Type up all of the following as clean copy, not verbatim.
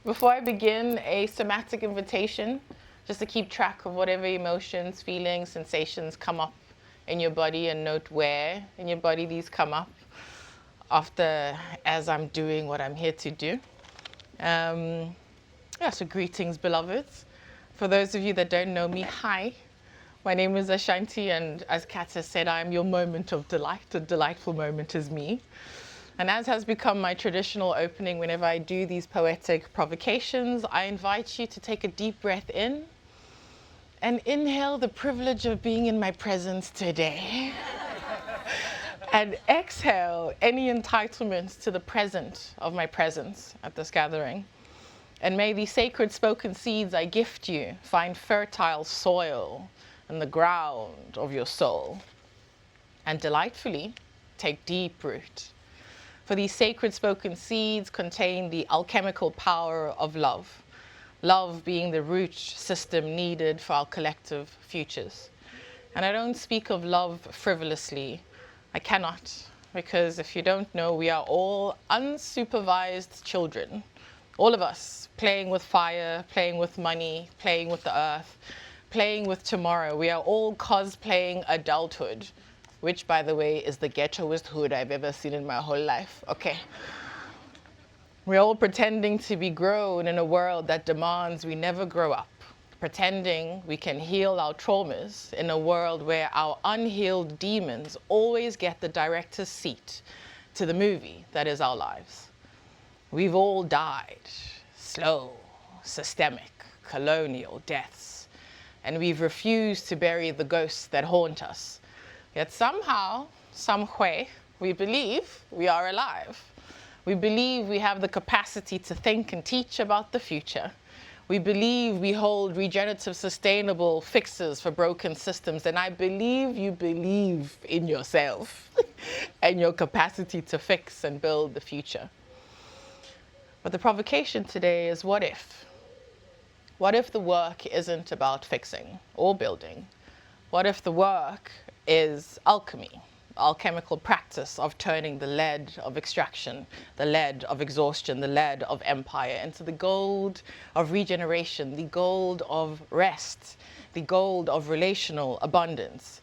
Before I begin, a somatic invitation just to keep track of whatever emotions, feelings, sensations come up in your body, and note where in your body these come up as I'm doing what I'm here to do. So greetings, beloveds. For those of you that don't know me, hi. My name is Shanti, and as Kat has said, I am your moment of delight. A delightful moment is me. And as has become my traditional opening whenever I do these poetic provocations, I invite you to take a deep breath in and inhale the privilege of being in my presence today. And exhale any entitlements to the present of my presence at this gathering. And may the sacred spoken seeds I gift you find fertile soil in the ground of your soul, and delightfully take deep root. For these sacred spoken seeds contain the alchemical power of love, love being the root system needed for our collective futures. And I don't speak of love frivolously. I cannot, because if you don't know, we are all unsupervised children. All of us playing with fire, playing with money, playing with the earth, playing with tomorrow. We are all cosplaying adulthood, which, by the way, is the ghettoest hood I've ever seen in my whole life. Okay. We're all pretending to be grown in a world that demands we never grow up, pretending we can heal our traumas in a world where our unhealed demons always get the director's seat to the movie that is our lives. We've all died slow, systemic, colonial deaths, and we've refused to bury the ghosts that haunt us. Yet somehow, some way, we believe we are alive. We believe we have the capacity to think and teach about the future. We believe we hold regenerative, sustainable fixes for broken systems. And I believe you believe in yourself and your capacity to fix and build the future. But the provocation today is, what if? What if the work isn't about fixing or building? What if the work is alchemy, alchemical practice of turning the lead of extraction, the lead of exhaustion, the lead of empire into the gold of regeneration, the gold of rest, the gold of relational abundance?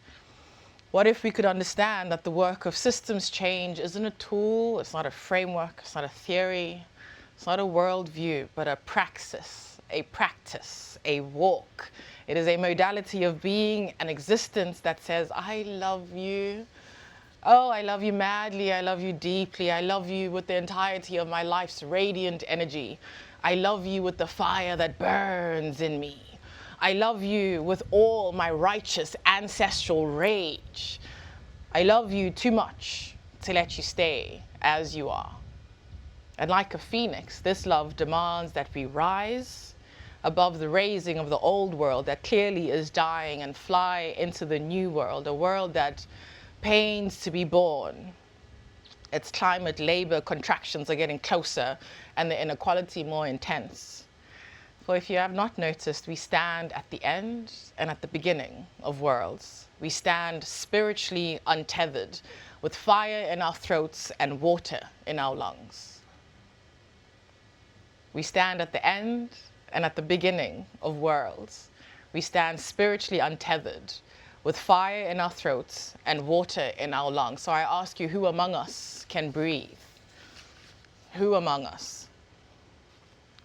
What if we could understand that the work of systems change isn't a tool, it's not a framework, it's not a theory, it's not a worldview, but a praxis, a walk. It is a modality of being, an existence that says, I love you. Oh, I love you madly. I love you deeply. I love you with the entirety of my life's radiant energy. I love you with the fire that burns in me. I love you with all my righteous ancestral rage. I love you too much to let you stay as you are. And like a phoenix, this love demands that we rise above the raising of the old world that clearly is dying and fly into the new world, a world that pains to be born. Its climate, labor, contractions are getting closer and the inequality more intense. For if you have not noticed, we stand at the end and at the beginning of worlds. We stand spiritually untethered with fire in our throats and water in our lungs. We stand at the end and at the beginning of worlds. We stand spiritually untethered with fire in our throats and water in our lungs. So I ask you, who among us can breathe? Who among us?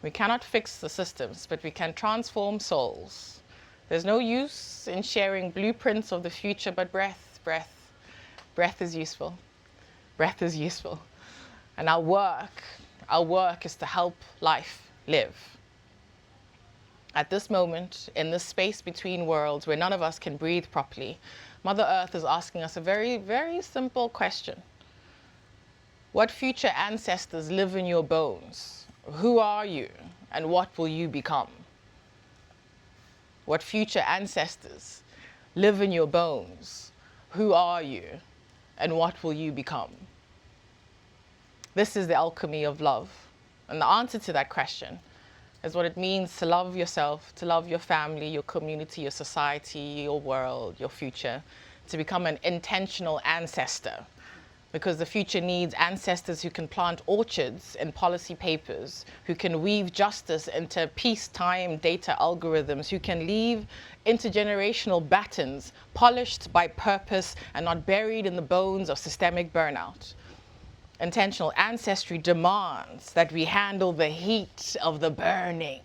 We cannot fix the systems, but we can transform souls. There's no use in sharing blueprints of the future, but breath is useful. Breath is useful. And our work is to help life live. At this moment, in this space between worlds where none of us can breathe properly, Mother Earth is asking us a very, very simple question. What future ancestors live in your bones? Who are you and what will you become? What future ancestors live in your bones? Who are you and what will you become? This is the alchemy of love. And the answer to that question is what it means to love yourself, to love your family, your community, your society, your world, your future, to become an intentional ancestor, because the future needs ancestors who can plant orchards in policy papers, who can weave justice into peacetime data algorithms, who can leave intergenerational batons polished by purpose and not buried in the bones of systemic burnout. Intentional ancestry demands that we handle the heat of the burning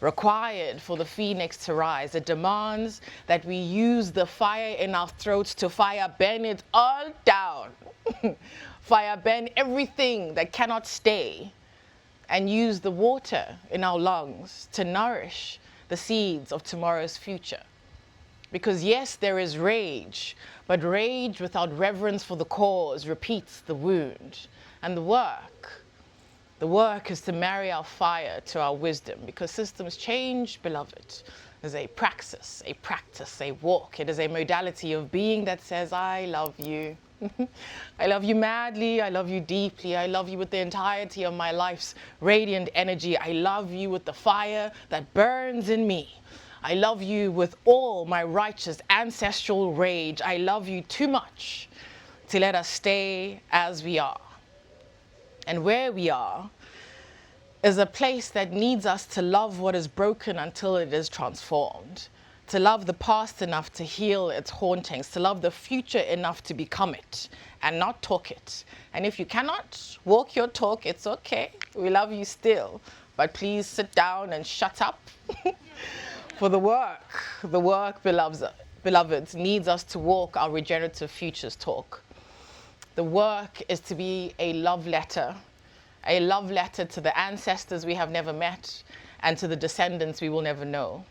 required for the phoenix to rise. It demands that we use the fire in our throats to fire burn it all down. Fire burn everything that cannot stay, and use the water in our lungs to nourish the seeds of tomorrow's future. Because yes, there is rage, but rage without reverence for the cause repeats the wound. And the work is to marry our fire to our wisdom, because systems change, beloved, is a praxis, a practice, a walk. It is a modality of being that says, I love you. I love you madly, I love you deeply, I love you with the entirety of my life's radiant energy. I love you with the fire that burns in me. I love you with all my righteous ancestral rage. I love you too much to let us stay as we are. And where we are is a place that needs us to love what is broken until it is transformed, to love the past enough to heal its hauntings, to love the future enough to become it and not talk it. And if you cannot walk your talk, it's okay. We love you still. But please sit down and shut up. For the work, beloveds, needs us to walk our regenerative futures talk. The work is to be a love letter to the ancestors we have never met and to the descendants we will never know.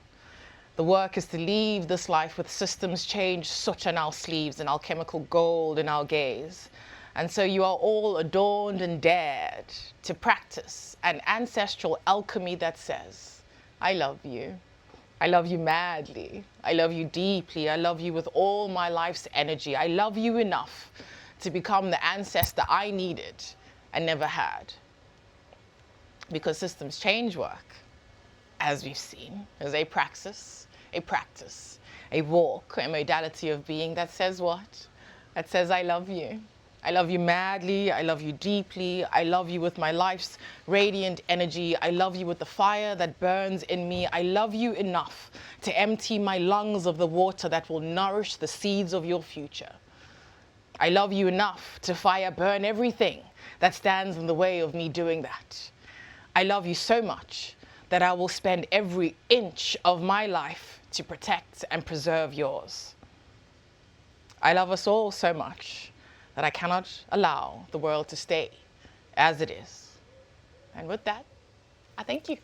The work is to leave this life with systems change such on our sleeves and alchemical gold in our gaze. And so you are all adorned and dared to practice an ancestral alchemy that says, I love you. I love you madly. I love you deeply. I love you with all my life's energy. I love you enough to become the ancestor I needed and never had. Because systems change work, as we've seen, is a praxis, a walk, a modality of being that says what? That says, I love you. I love you madly. I love you deeply. I love you with my life's radiant energy. I love you with the fire that burns in me. I love you enough to empty my lungs of the water that will nourish the seeds of your future. I love you enough to fire burn everything that stands in the way of me doing that. I love you so much that I will spend every inch of my life to protect and preserve yours. I love us all so much that I cannot allow the world to stay as it is. And with that, I thank you.